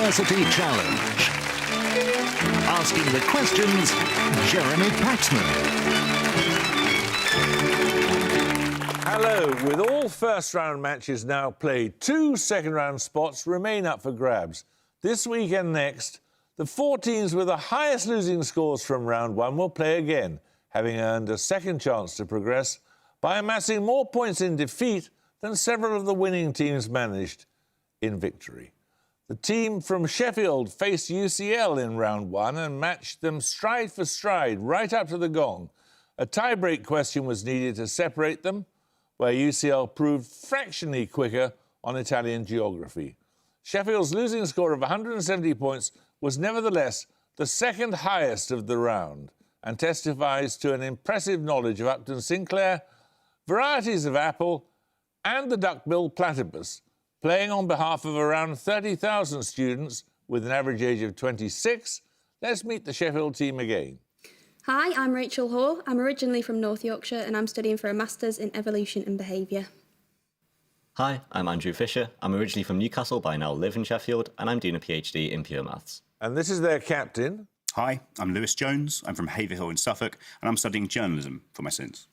University Challenge. Asking the questions, Jeremy Paxman. Hello. With all first-round matches now played, 2 second-round spots remain up for grabs. This week and next, the 4 teams with the highest losing scores from round 1 will play again, having earned a second chance to progress by amassing more points in defeat than several of the winning teams managed in victory. The team from Sheffield faced UCL in round 1 and matched them stride for stride right up to the gong. A tie-break question was needed to separate them, where UCL proved fractionally quicker on Italian geography. Sheffield's losing score of 170 points was nevertheless the second highest of the round and testifies to an impressive knowledge of Upton Sinclair, varieties of apple and the duck-billed platypus, playing on behalf of around 30,000 students with an average age of 26. Let's meet the Sheffield team again. Hi, I'm Rachel Hoare. I'm originally from North Yorkshire and I'm studying for a Masters in Evolution and Behaviour. Hi, I'm Andrew Fisher. I'm originally from Newcastle but I now live in Sheffield and I'm doing a PhD in pure maths. And this is their captain. Hi, I'm Lewis Jones. I'm from Haverhill in Suffolk and I'm studying journalism for my sins.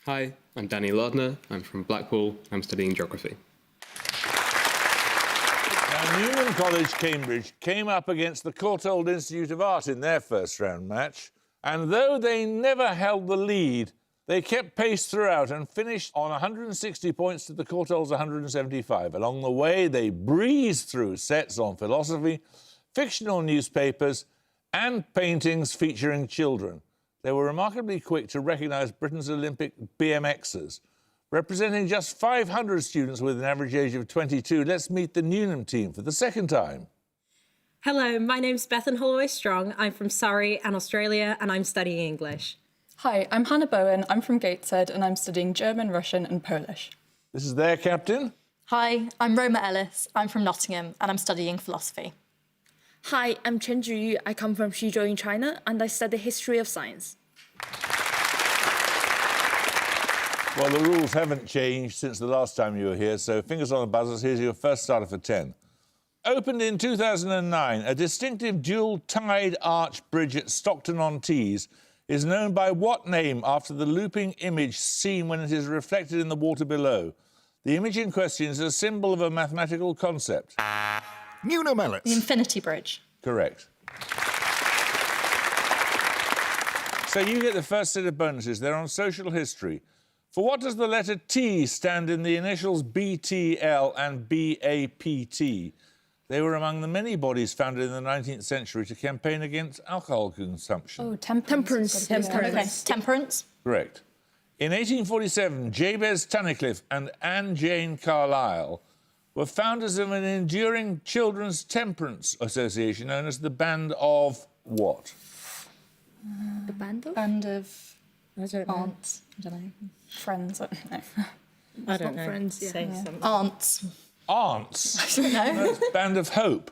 Hi, I'm Danny Lardner. I'm from Blackpool. I'm studying geography. Now, Newnham College, Cambridge, came up against the Courtauld Institute of Art in their first-round match, and though they never held the lead, they kept pace throughout and finished on 160 points to the Courtauld's 175. Along the way, they breezed through sets on philosophy, fictional newspapers, and paintings featuring children. They were remarkably quick to recognise Britain's Olympic BMXers. Representing just 500 students with an average age of 22, let's meet the Newnham team for the second time. Hello, my name's Bethan Holloway-Strong. I'm from Surrey and Australia, and I'm studying English. Hi, I'm Hannah Bowen. I'm from Gateshead, and I'm studying German, Russian and Polish. This is their captain. Hi, I'm Roma Ellis. I'm from Nottingham, and I'm studying philosophy. Hi, I'm Chen Zhiyu. I come from Xuzhou in China, and I study history of science. Well, the rules haven't changed since the last time you were here, so fingers on the buzzers, here's your first starter for 10. Opened in 2009, a distinctive dual-tied arch bridge at Stockton-on-Tees is known by what name after the looping image seen when it is reflected in the water below? The image in question is a symbol of a mathematical concept. Newnham Ellis. The Infinity Bridge. Correct. So you get the first set of bonuses. They're on social history. For what does the letter T stand in the initials BTL and BAPT? They were among the many bodies founded in the 19th century to campaign against alcohol consumption. Oh, temperance. Temperance. Correct. In 1847, Jabez Tunnicliffe and Anne Jane Carlyle were founders of an enduring children's temperance association known as the Band of what? The band of? Band of I don't know. aunts. I don't know. Friends. I don't know. I don't know. Friends, yeah. Say something. Aunts. Aunts? I don't know. No, it's Band of Hope.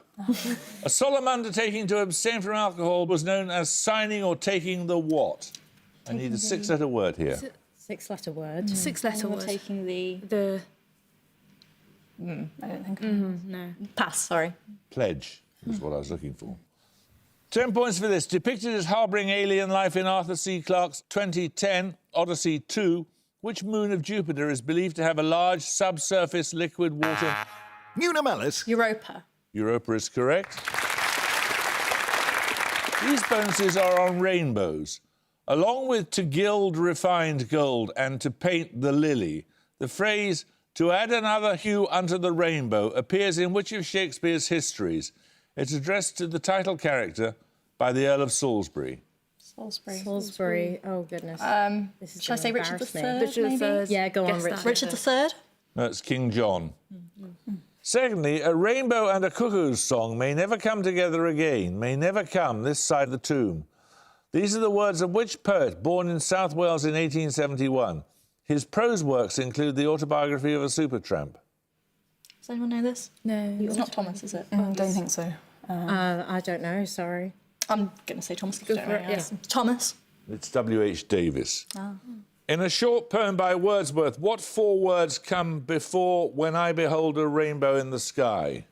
A solemn undertaking to abstain from alcohol was known as signing or taking the what? I need a 6-letter word here. 6-letter word. 6-letter word. Taking the... I don't think. No. Pass, sorry. Pledge is what I was looking for. 10 points for this. Depicted as harbouring alien life in Arthur C. Clarke's 2010 Odyssey 2, which moon of Jupiter is believed to have a large subsurface liquid water? Newnham Ellis. Europa. Europa is correct. These bonuses are on rainbows. Along with to gild refined gold and to paint the lily, the phrase to add another hue unto the rainbow appears in which of Shakespeare's histories? It's addressed to the title character by the Earl of Salisbury. Salisbury. Oh, goodness. This is Shall I say gonna Richard embarrass me. III? Richard maybe? III. Yeah, go on, Guess that. Richard. Richard III? No, it's King John. Secondly, a rainbow and a cuckoo's song may never come together again, may never come this side the tomb. These are the words of which poet born in South Wales in 1871? His prose works include the autobiography of a supertramp. Does anyone know this? No. It's not Thomas, is it? Don't think so. I don't know, sorry. I'm going to say Thomas. Go for it, yeah. Thomas. It's W.H. Davis. Oh. In a short poem by Wordsworth, what 4 words come before when I behold a rainbow in the sky?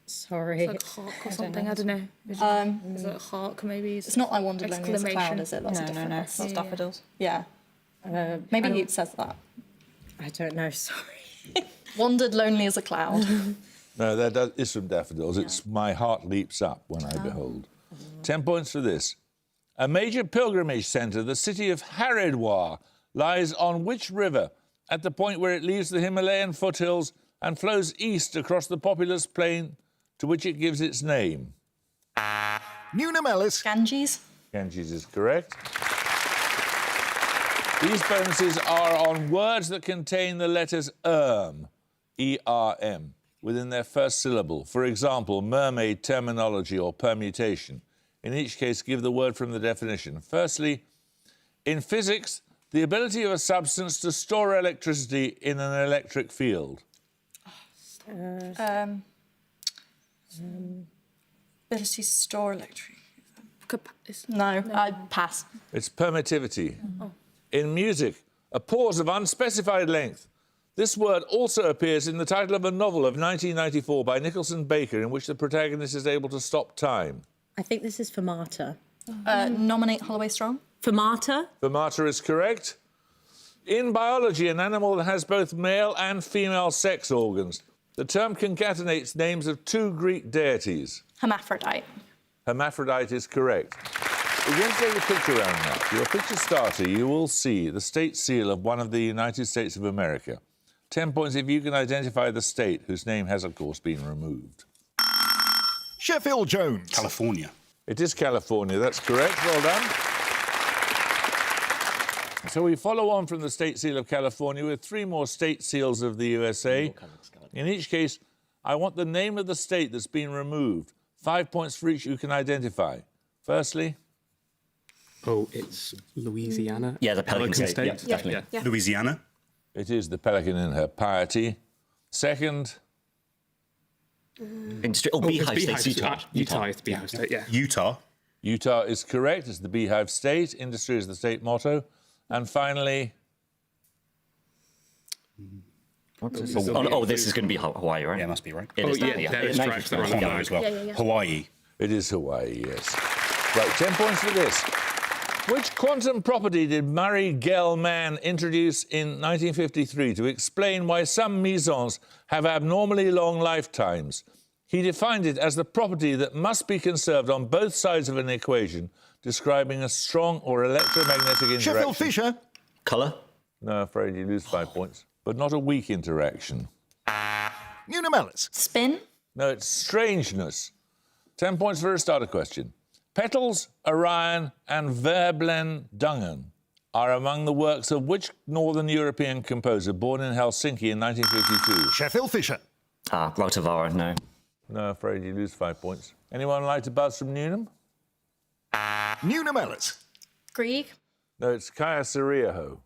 Sorry. It's like hawk or something. I don't know. Is it hawk maybe? It's not I wandered lonely as a cloud, is it? That's a different It's not reference. daffodils. Yeah. Maybe it says that. I don't know, sorry. Wandered lonely as a cloud. No, that is from Daffodils. It's My Heart Leaps Up When I Behold. 10 points for this. A major pilgrimage centre, the city of Haridwar, lies on which river at the point where it leaves the Himalayan foothills and flows east across the populous plain to which it gives its name? Newnham Ellis. Ganges. Ganges is correct. These bonuses are on words that contain the letters E-R-M, within their first syllable. For example, mermaid, terminology, or permutation. In each case, give the word from the definition. Firstly, in physics, the ability of a substance to store electricity in an electric field. Ability to store electricity. No, I pass. It's permittivity. In music, a pause of unspecified length. This word also appears in the title of a novel of 1994 by Nicholson Baker, in which the protagonist is able to stop time. I think this is fermata. Nominate Holloway Strong. Fermata? Fermata is correct. In biology, an animal that has both male and female sex organs. The term concatenates names of two Greek deities. Hermaphrodite. Hermaphrodite is correct. We're going to take a picture around now. For your picture starter, you will see the state seal of one of the United States of America. 10 points if you can identify the state, whose name has, of course, been removed. Sheffield Jones. California. It is California, that's correct. Well done. So we follow on from the state seal of California with three more state seals of the USA. In each case, I want the name of the state that's been removed. 5 points for each you can identify. Firstly... Oh, it's Louisiana? Yeah, the Pelican State. Yeah, definitely. Yeah. Louisiana. It is the pelican in her piety. Second... Beehive State, Utah. Utah is the Beehive State, yeah. Utah. Utah is correct. It's the Beehive State. Industry is the state motto. And finally... This is going to be Hawaii, right? Yeah, must be right. It is yeah, that is correct. They're on the Honda flag. as well. Hawaii. It is Hawaii, yes. Right, 10 points for this. Which quantum property did Murray Gell-Mann introduce in 1953 to explain why some mesons have abnormally long lifetimes? He defined it as the property that must be conserved on both sides of an equation, describing a strong or electromagnetic interaction. Sheffield Fisher. Colour? No, afraid you lose 5 points. But not a weak interaction. Newnham Ellis. Spin. No, it's strangeness. 10 points for a starter question. Petals, Orion and Verblen Dungen are among the works of which Northern European composer born in Helsinki in 1952? Sheffield Fisher. Rautavaara, no. No, afraid you lose 5 points. Anyone like to buzz from Newnham? Newnham Ellis. Grieg. No, it's Kaya Siriaho.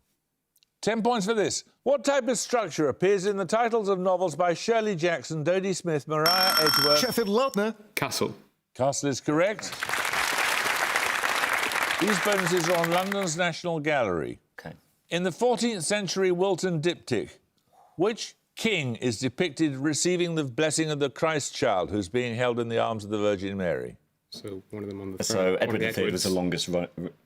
10 points for this. What type of structure appears in the titles of novels by Shirley Jackson, Dodie Smith, Mariah Edgeworth? Sheffield Lardner. Castle. Castle is correct. These bonuses are on London's National Gallery. Okay. In the 14th century Wilton diptych, which king is depicted receiving the blessing of the Christ child who's being held in the arms of the Virgin Mary? So one of them on the So throne. Edward III was the longest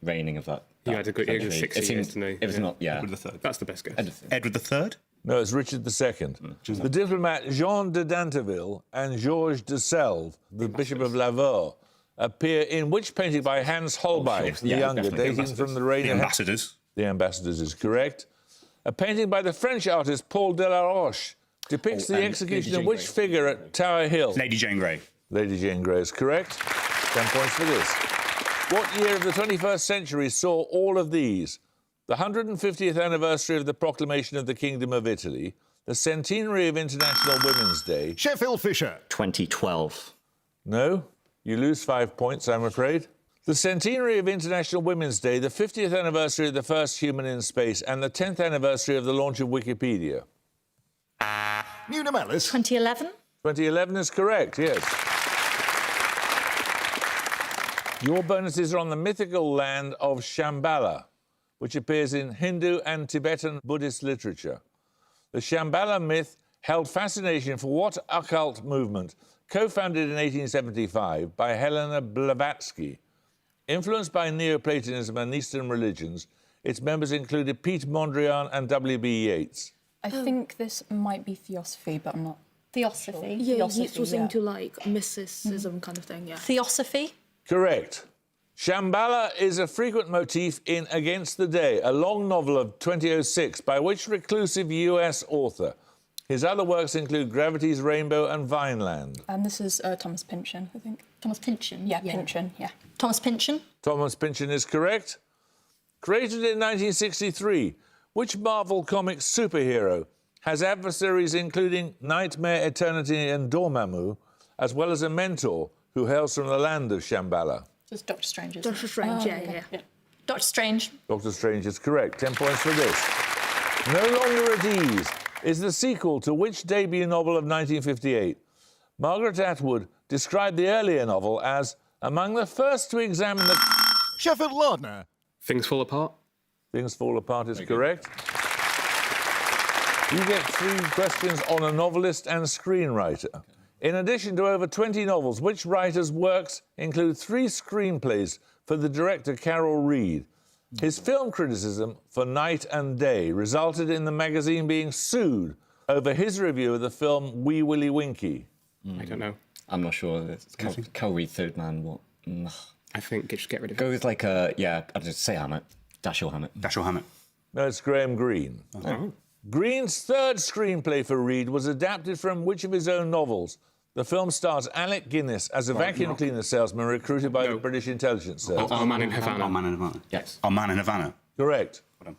reigning of that. He had a good 6 years, didn't he? It was not, yeah. Edward III. That's the best guess. Edward III. No, it's Richard II. The diplomat Jean de Danteville and Georges de Selve, the Bishop of Lavaux, appear in which painting by Hans Holbein, the younger, definitely. dating from the reign The of... Ambassadors. The Ambassadors is correct. A painting by the French artist Paul Delaroche depicts the execution of which figure at Tower Hill? Lady Jane Grey. Lady Jane Grey is correct. 10 points for this. What year of the 21st century saw all of these? The 150th anniversary of the proclamation of the Kingdom of Italy, the centenary of International Women's Day... Sheffield Fisher. 2012. No, you lose 5 points, I'm afraid. The centenary of International Women's Day, the 50th anniversary of the first human in space, and the 10th anniversary of the launch of Wikipedia. Newnham Ellis. 2011. 2011 is correct, yes. Your bonuses are on the mythical land of Shambhala, which appears in Hindu and Tibetan Buddhist literature. The Shambhala myth held fascination for what occult movement co-founded in 1875 by Helena Blavatsky. Influenced by Neoplatonism and Eastern religions, its members included Peter Mondrian and W.B. Yeats. I think this might be Theosophy, but I'm not. Theosophy. Yeah, Theosophy, Yeats was yeah. into like mysticism kind of thing, yeah. Theosophy. Correct. Shambhala is a frequent motif in Against the Day, a long novel of 2006 by which reclusive US author? His other works include Gravity's Rainbow and Vineland. And this is Thomas Pynchon, I think. Thomas Pynchon. Yeah, Pynchon, yeah. Thomas Pynchon. Thomas Pynchon is correct. Created in 1963, which Marvel Comics superhero has adversaries including Nightmare, Eternity and Dormammu, as well as a mentor who hails from the land of Shambhala? Just Doctor Strange, isn't Doctor it? Strange, yeah, okay. yeah. Doctor Strange. Doctor Strange is correct. 10 points for this. No Longer at Ease is the sequel to which debut novel of 1958? Margaret Atwood described the earlier novel as among the first to examine the... Sheffield Lardner. Things Fall Apart. Things Fall Apart is correct. You get 3 questions on a novelist and screenwriter. Okay. In addition to over 20 novels, which writer's works include 3 screenplays for the director Carol Reed? His film criticism for Night and Day resulted in the magazine being sued over his review of the film Wee Willie Winkie. I don't know. I'm not sure. It's Cal Reed, Third Man. What? I think just get rid of it. Go with like a I'll just say Hammett. Dashiell Hammett. Dashiell Hammett. No, it's Graham Greene. Oh. Greene's 3rd screenplay for Reed was adapted from which of his own novels? The film stars Alec Guinness as a vacuum cleaner salesman recruited by the British intelligence service. Our Man in Havana. Our Man in Havana. Yes. Our Man in Havana. Correct. Well done.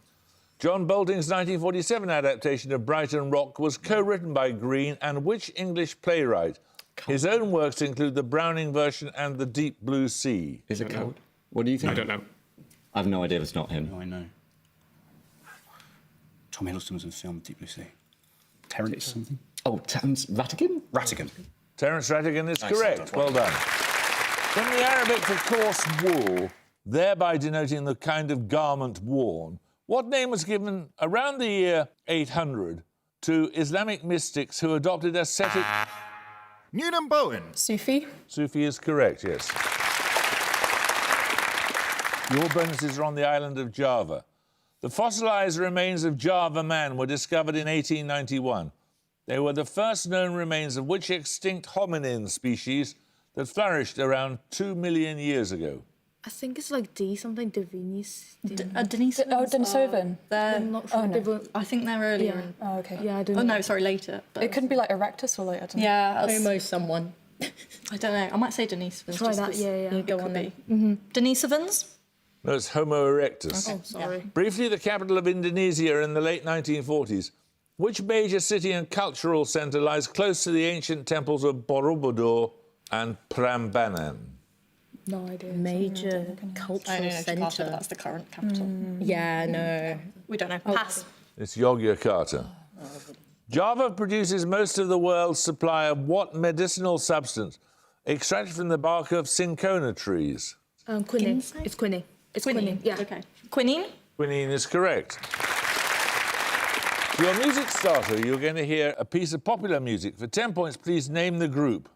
John Bolting's 1947 adaptation of Brighton Rock was co-written by Greene and which English playwright? His own works include the Browning version and The Deep Blue Sea. Is it Cal? What do you think? I don't know. I have no idea if it's not him. No, I know. Tom Hiddleston was in the film Deep Blue Sea. Terence something? Oh, Terence Rattigan? Rattigan. Terence Rattigan is Nice, correct. Well done. From the Arabic for coarse wool, thereby denoting the kind of garment worn, what name was given around the year 800 to Islamic mystics who adopted ascetic... Newnham Bowen. Sufi. Sufi is correct, yes. Your bonuses are on the island of Java. The fossilised remains of Java man were discovered in 1891. They were the first known remains of which extinct hominin species that flourished around 2 million years ago? I think it's like D something, Devinis. Denisovans. Denisovan. I'm not sure. Oh, no. They were- I think they're earlier. Yeah. Oh, okay. Yeah, I don't Oh, know. no, sorry, later. But It couldn't be like Erectus or like, I don't know. Yeah, Homo someone. I don't know. I might say Denisovans. Try just that, 'cause- yeah. Go it on could then. be. Denisovans? No, it's Homo erectus. Oh, sorry. Briefly, the capital of Indonesia in the late 1940s. Which major city and cultural centre lies close to the ancient temples of Borobudur and Prambanan? No idea. Major I don't cultural know Jakarta, but centre. that's the current capital. Yeah, no. We don't know. Pass. It's Yogyakarta. Java produces most of the world's supply of what medicinal substance extracted from the bark of cinchona trees? Quinine. Ginseng? It's quinine. It's quinine. Yeah. Okay. Quinine? Quinine is correct. For your music starter, you're going to hear a piece of popular music. For 10 points, please name the group.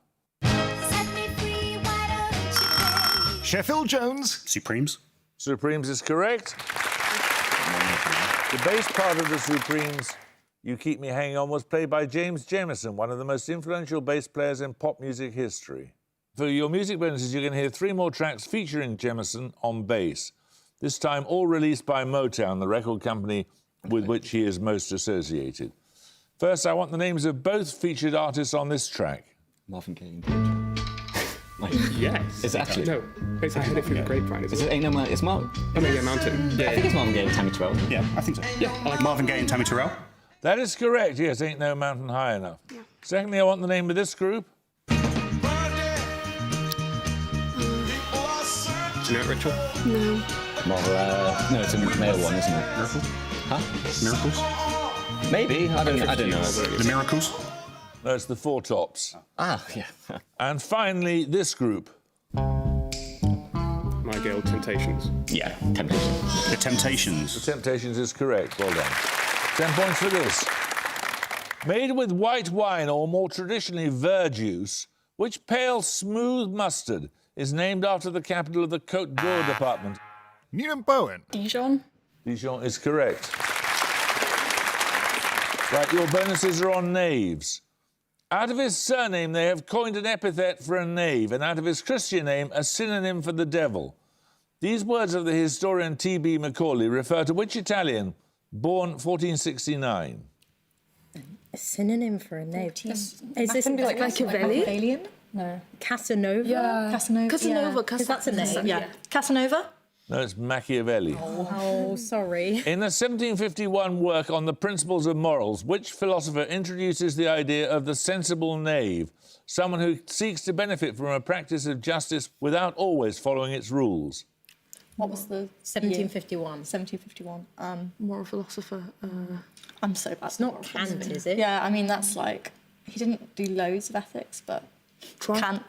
Sheffield Jones. Supremes. Supremes is correct. The bass part of the Supremes, You Keep Me Hanging On, was played by James Jamison, one of the most influential bass players in pop music history. For your music bonuses, you're going to hear 3 more tracks featuring Jamison on bass. This time all released by Motown, the record company with which he is most associated. First, I want the names of both featured artists on this track. Marvin Gaye and George. Like, Yes. Is it actually? No. It's I heard it through the grapevine. Is it Ain't No Man? It's Marvin. Oh, no, yeah, Mountain. Yeah, I think it's Marvin Gaye and Tammy Terrell. Yeah, I think so. Yeah, I like Marvin Gaye and Tammy Terrell. That is correct, yes, Ain't No Mountain High Enough. Yeah. Secondly, I want the name of this group. Jeanette Ritual. No. Marvel, no, it's a male one, isn't it? Miracles. Huh? Miracles. Maybe. I don't know. The Miracles. No, it's the Four Tops. Ah, yeah. And finally, this group. My Girl Temptations. Yeah, Temptations. The Temptations. The Temptations is correct, well done. 10 points for this. Made with white wine or more traditionally verjuice, Which pale, smooth mustard is named after the capital of the Côte d'Or department? Newnham Bowen. Dijon. Dijon is correct. Right, your bonuses are on knaves. Out of his surname, they have coined an epithet for a knave, and out of his Christian name, a synonym for the devil. These words of the historian T.B. Macaulay refer to which Italian, born 1469? A synonym for a knave. Is this like Machiavelli? No. Casanova? Yeah. Casanova. Casanova. Because that's a name. Yeah. Casanova. No, it's Machiavelli. Oh, sorry. In the 1751 work on the principles of morals, which philosopher introduces the idea of the sensible knave, someone who seeks to benefit from a practice of justice without always following its rules? What was the 1751. 1751. Moral philosopher. I'm so bad. It's not Kant, is it? Yeah, I mean that's like he didn't do loads of ethics, but Kant.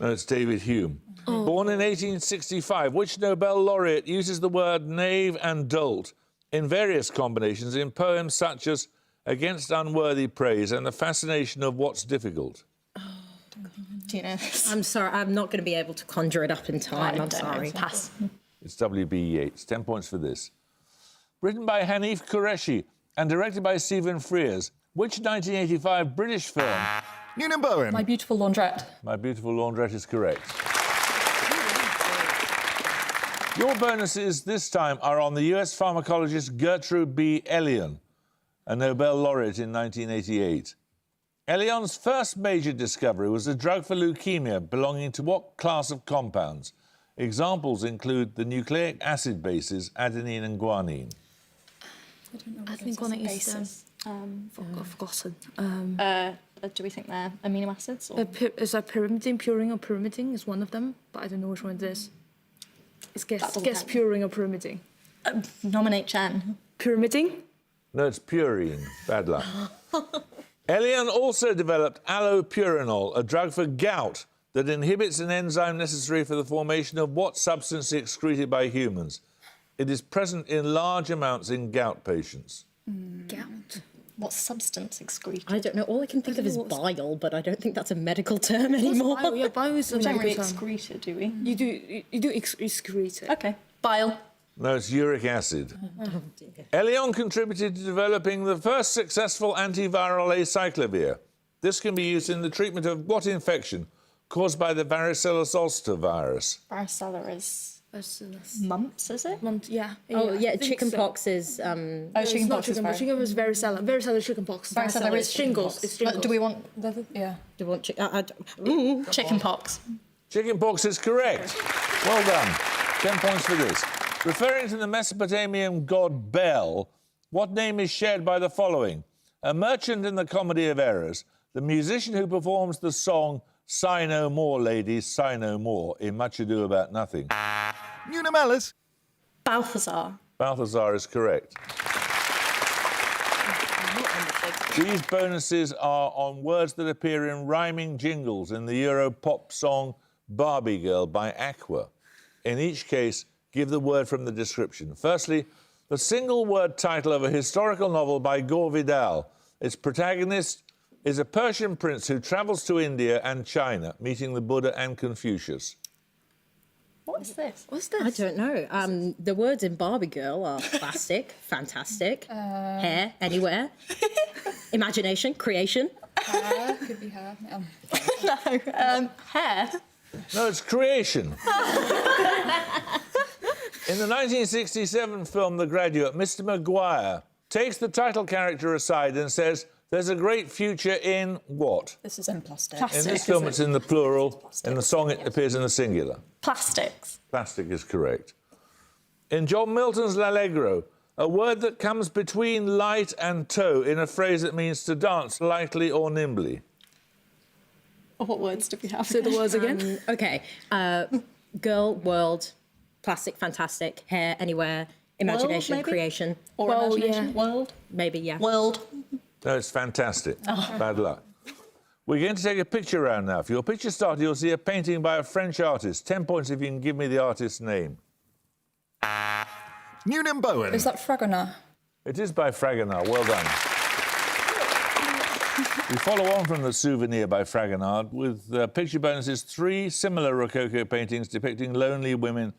No, it's David Hume. Born in 1865, which Nobel laureate uses the word knave and dolt in various combinations in poems such as Against Unworthy Praise and The Fascination of What's Difficult? Do you know this? I'm sorry, I'm not going to be able to conjure it up in time. I'm sorry. Pass. It's W.B. Yeats. 10 points for this. Written by Hanif Qureshi and directed by Stephen Frears, which 1985 British film? Newnham Bowen. My Beautiful Laundrette. My Beautiful Laundrette is correct. Your bonuses this time are on the US pharmacologist Gertrude B. Elion, a Nobel laureate in 1988. Elion's first major discovery was a drug for leukemia belonging to what class of compounds? Examples include the nucleic acid bases adenine and guanine. I think one is I've forgotten. Do we think they're amino acids? Or? Is that pyrimidine, purine, or pyrimidine? Is one of them, but I don't know which one it is. It's guess purine or pyrimidine. Nominate Chen. Pyrimidine? No, it's purine. Bad luck. Elion also developed allopurinol, a drug for gout that inhibits an enzyme necessary for the formation of what substance excreted by humans. It is present in large amounts in gout patients. Gout. What substance excreted? I don't know. All I can think of is bile, but I don't think that's a medical term anymore. Bile? Yeah, bile is a We don't really medical term. excrete it, do we? You do excrete it. Okay. Bile. No, it's uric acid. Elion contributed to developing the first successful antiviral acyclovir. This can be used in the treatment of what infection caused by the varicella zoster virus? Varicella is mumps, is it? Yeah. Oh, yeah, I think chickenpox is... Chickenpox is chickenpox is varicella. Varicella is chickenpox. Varicella is shingles. It's shingles. Do we want Yeah. Do you want chickenpox? Chickenpox is correct. Well done. 10 points for this. Referring to the Mesopotamian god Bel, what name is shared by the following? A merchant in the Comedy of Errors, the musician who performs the song Sigh No More, Ladies, Sigh No More in Much Ado About Nothing. Newnham Ellis. Balthazar. Balthazar is correct. These bonuses are on words that appear in rhyming jingles in the Euro pop song Barbie Girl by Aqua. In each case, give the word from the description. Firstly, the single-word title of a historical novel by Gore Vidal. Its protagonist is a Persian prince who travels to India and China, meeting the Buddha and Confucius. What is this? What's this? I don't know. The words in Barbie Girl are plastic, fantastic, hair, anywhere, imagination, creation. Hair, could be hair. No. Hair. No, it's creation. In the 1967 film The Graduate, Mr. Maguire takes the title character aside and says, there's a great future in what? This is in plastic. In this film, it's in the plural. In the song, it appears in the singular. Plastics. Plastic is correct. In John Milton's L'Allegro, a word that comes between light and toe in a phrase that means to dance lightly or nimbly. What words do we have? Say the words again. Okay. Girl, world, plastic, fantastic, hair, anywhere, imagination, maybe? creation. Or Well, imagination. yeah. World. Maybe, yeah. World. No, it's fantastic. Bad luck. We're going to take a picture round now. For your picture starter, you'll see a painting by a French artist. 10 points if you can give me the artist's name. Newnham Bowen. Is that Fragonard? It is by Fragonard. Well done. We follow on from the souvenir by Fragonard with picture bonuses, 3 similar Rococo paintings depicting lonely women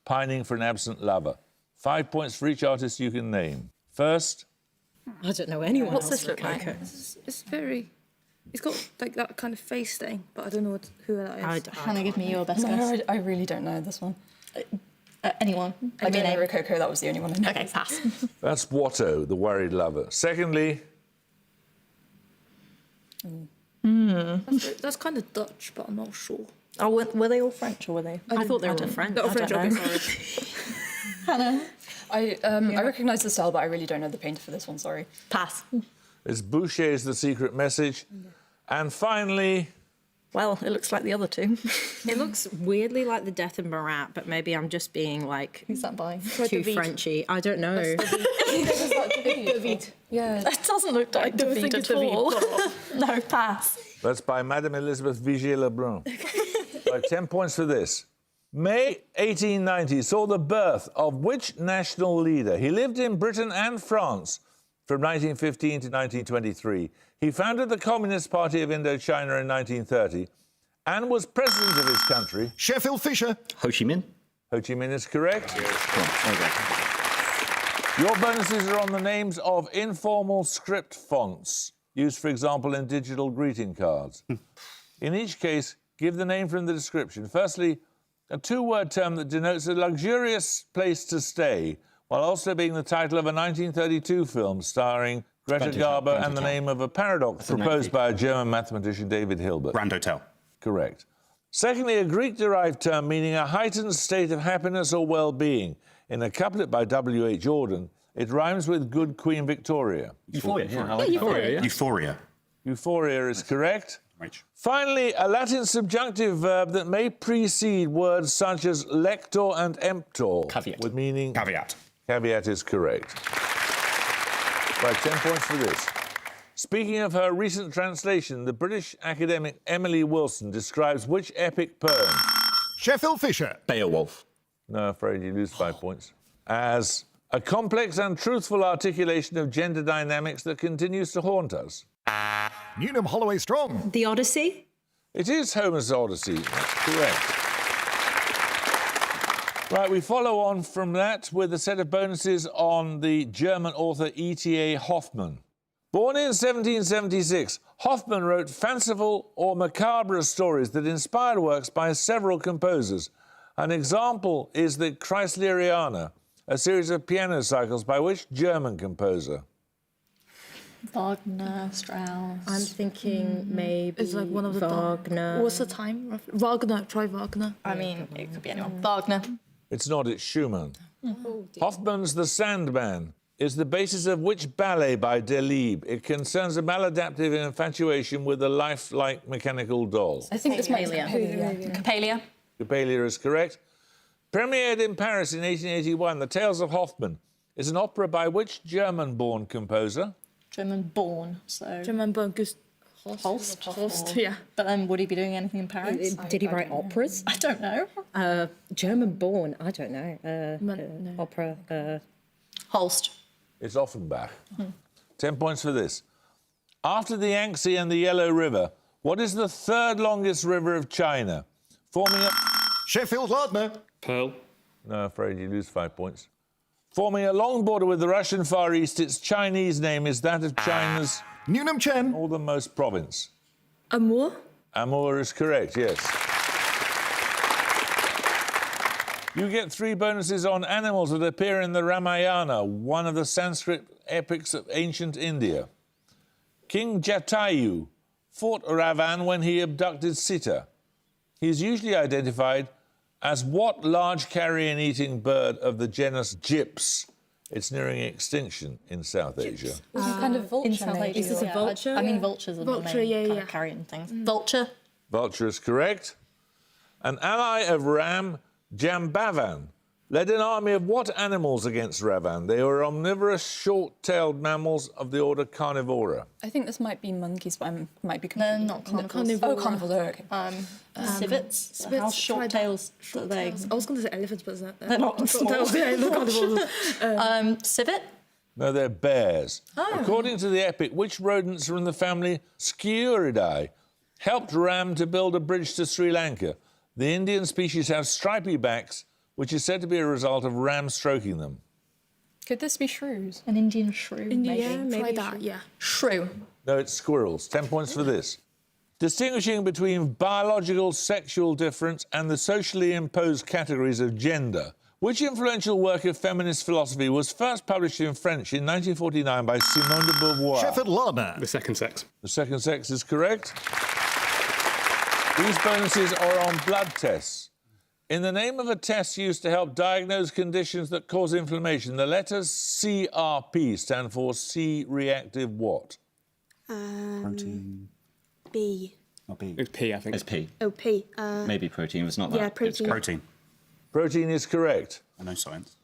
pining for an absent lover. 5 points for each artist you can name. First. I don't know anyone. What's else this look like? Rococo. It's very. It's got like that kind of face thing, but I don't know who that is. I don't- Hannah, give me your best No, guess. I really don't know this one. Anyone? I don't know Rococo, that was the only one I know. Okay, pass. That's Watteau, the worried lover. Secondly. That's kind of Dutch, but I'm not sure. Oh, were they all French or were they? I thought they were all French. They're all French, okay, sorry. Hannah? I recognise the style, but I really don't know the painter for this one, sorry. Pass. It's Boucher's The Secret Message. And finally. Well, it looks like the other two. It looks weirdly like the Death of Marat, but maybe I'm just being like Who's that by? too Frenchy. I don't know. Yeah. That doesn't look like David at all. No, pass. That's by Madame Elizabeth Vigier-Lebrun. Right, 10 points for this. May 1890 saw the birth of which national leader? He lived in Britain and France from 1915 to 1923. He founded the Communist Party of Indochina in 1930 and was president of his country. Sheffield Fisher. Ho Chi Minh? Ho Chi Minh is correct. Come on, there we go. Your bonuses are on the names of informal script fonts used, for example, in digital greeting cards. In each case, give the name from the description. Firstly, a 2-word term that denotes a luxurious place to stay, while also being the title of a 1932 film starring Greta Garbo and the name of a paradox proposed by a German mathematician, David Hilbert. Grand Hotel. Correct. Secondly, a Greek-derived term meaning a heightened state of happiness or well-being. In a couplet by W.H. Auden, it rhymes with Good Queen Victoria. Euphoria, yeah, I like Euphoria. Euphoria. Euphoria is correct. Right. Finally, a Latin subjunctive verb that may precede words such as lector and emptor. Caveat. With meaning... Caveat. Caveat is correct. Right, 10 points for this. Speaking of her recent translation, the British academic Emily Wilson describes which epic poem? Sheffield Fisher. Beowulf. No, afraid you lose 5 points. As a complex and truthful articulation of gender dynamics that continues to haunt us. Newnham Holloway Strong. The Odyssey? It is Homer's Odyssey. That's correct. Right, we follow on from that with a set of bonuses on the German author E.T.A. Hoffmann. Born in 1776, Hoffmann wrote fanciful or macabre stories that inspired works by several composers. An example is the Kreisleriana, a series of piano cycles by which German composer? Wagner, Strauss. I'm thinking maybe It's like one of the Wagner. What's the time? Roughly? Wagner. Try Wagner. I mean, it could be anyone. Wagner. It's not, it's Schumann. Hoffmann's The Sandman is the basis of which ballet by Delibes? It concerns a maladaptive infatuation with a lifelike mechanical doll. I think this might be Coppelia. Coppelia is correct. Premiered in Paris in 1881, The Tales of Hoffmann is an opera by which German-born composer? German-born, so... German-born Holst, yeah. But then would he be doing anything in Paris? Did he write operas? I don't know. German-born, I don't know. No. Opera. Holst. It's Offenbach. 10 points for this. After the Yangtze and the Yellow River, what is the third longest river of China? Forming a... Sheffield Lardner. Pearl. No, afraid you lose 5 points. Forming a long border with the Russian Far East, its Chinese name is that of China's Newnham Chen. northernmost province. Amour. Amur is correct, yes. You get 3 bonuses on animals that appear in the Ramayana, one of the Sanskrit epics of ancient India. King Jatayu fought Ravan when he abducted Sita. He is usually identified as what large carrion-eating bird of the genus Gyps? It's nearing extinction in South Asia. It's a kind of vulture. In South Asia. Is this a vulture? I mean, vultures are Vulture, the main yeah, kind yeah. of carrion things. Vulture. Vulture is correct. An ally of Ram, Jambavan, led an army of what animals against Ravan? They were omnivorous, short-tailed mammals of the order Carnivora. I think this might be monkeys, but I might be No, confused. not carnivores. Oh, carnivores, oh, okay. Civets. So how short tails are they? I was going to say elephants, but it's not. They're not small. Short tails, yeah, look carnivores. Civet. No, they're bears. According to the epic, which rodents from the family Sciuridae helped Ram to build a bridge to Sri Lanka? The Indian species have stripy backs, which is said to be a result of Ram stroking them. Could this be shrews? An Indian shrew, maybe. Yeah, maybe Try a that, shrew. yeah. Shrew. No, it's squirrels. 10 points for this. Distinguishing between biological sexual difference and the socially imposed categories of gender, which influential work of feminist philosophy was first published in French in 1949 by Simone de Beauvoir? Sheffield Lardner. The second sex. The second sex is correct. These bonuses are on blood tests. In the name of a test used to help diagnose conditions that cause inflammation, the letters CRP stand for C-reactive what? Protein. B. Not B. It's P, I think. It's P. Oh, P. Maybe protein was not that. Yeah, It's protein. Protein. Protein is correct. I know science.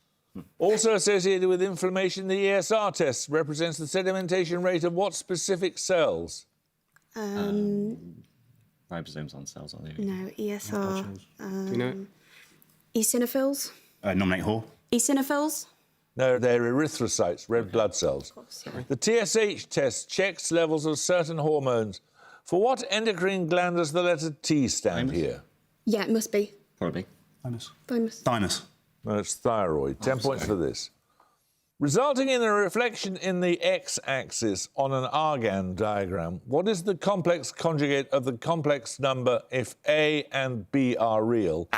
Also associated with inflammation, the ESR test represents the sedimentation rate of what specific cells? Ribosomes on cells, are they? No, ESR. Do you know it? Eosinophils? Nominate Hall. Eosinophils? No, they're erythrocytes, red blood cells. The TSH test checks levels of certain hormones. For what endocrine gland does the letter T stand Thymus. here? Yeah, it must be. Probably. Thymus. Thymus. Thymus. No, it's thyroid. 10 points for this. Resulting in a reflection in the x-axis on an argan diagram, what is the complex conjugate of the complex number if A and B are real?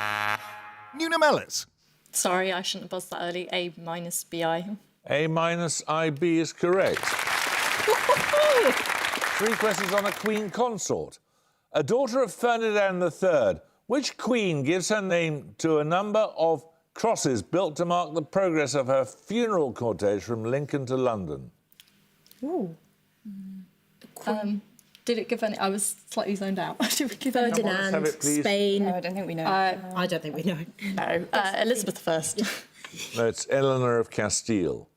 Newnham Ellis. Sorry, I shouldn't have buzzed that early. A minus BI. A minus IB is correct. 3 questions on a queen consort. A daughter of Ferdinand III, which queen gives her name to a number of crosses built to mark the progress of her funeral cortege from Lincoln to London? Ooh. Did it give any? I was slightly zoned out. Did we give any? Let's have Ferdinand, it, please. Spain. No, I don't think we know. I don't think we know. No. Elizabeth first. No, it's Eleanor of Castile.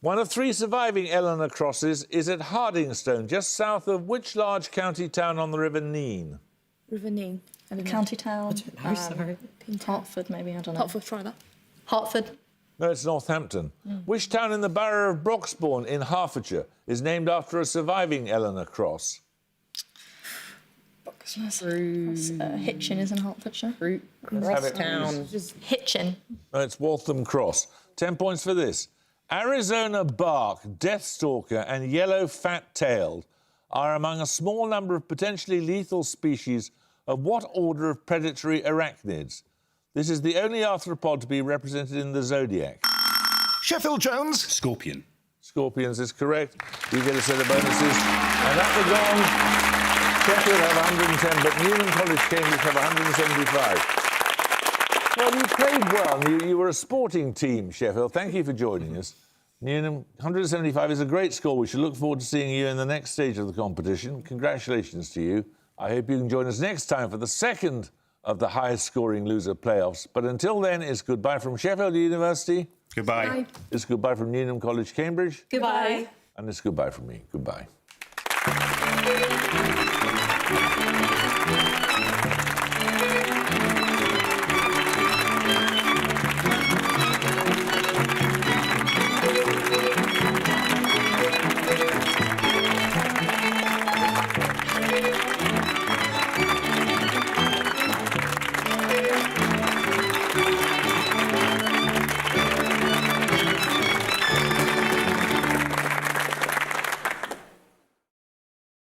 One of 3 surviving Eleanor crosses is at Hardingstone, just south of which large county town on the River Nene? River Nene. County town. No, sorry. Hartford, maybe. I don't know. Hartford, try that. Hartford. No, it's Northampton. Which town in the borough of Broxbourne in Hertfordshire is named after a surviving Eleanor cross? Hitchin is in Hertfordshire. Crosstown. Hitchin. No, it's Waltham Cross. 10 points for this. Arizona bark, deathstalker and yellow fat-tailed are among a small number of potentially lethal species of what order of predatory arachnids? This is the only arthropod to be represented in the zodiac. Sheffield Jones. Scorpion. Scorpions is correct. You get a set of bonuses. And at the gong, Sheffield have 110, but Newnham College, Cambridge have 175. Well, you played well. You were a sporting team, Sheffield. Thank you for joining us. Newnham, 175 is a great score. We should look forward to seeing you in the next stage of the competition. Congratulations to you. I hope you can join us next time for the second of the highest-scoring loser playoffs. But until then, it's goodbye from Sheffield University. Goodbye. Bye. It's goodbye from Newnham College, Cambridge. Goodbye. And it's goodbye from me. Goodbye.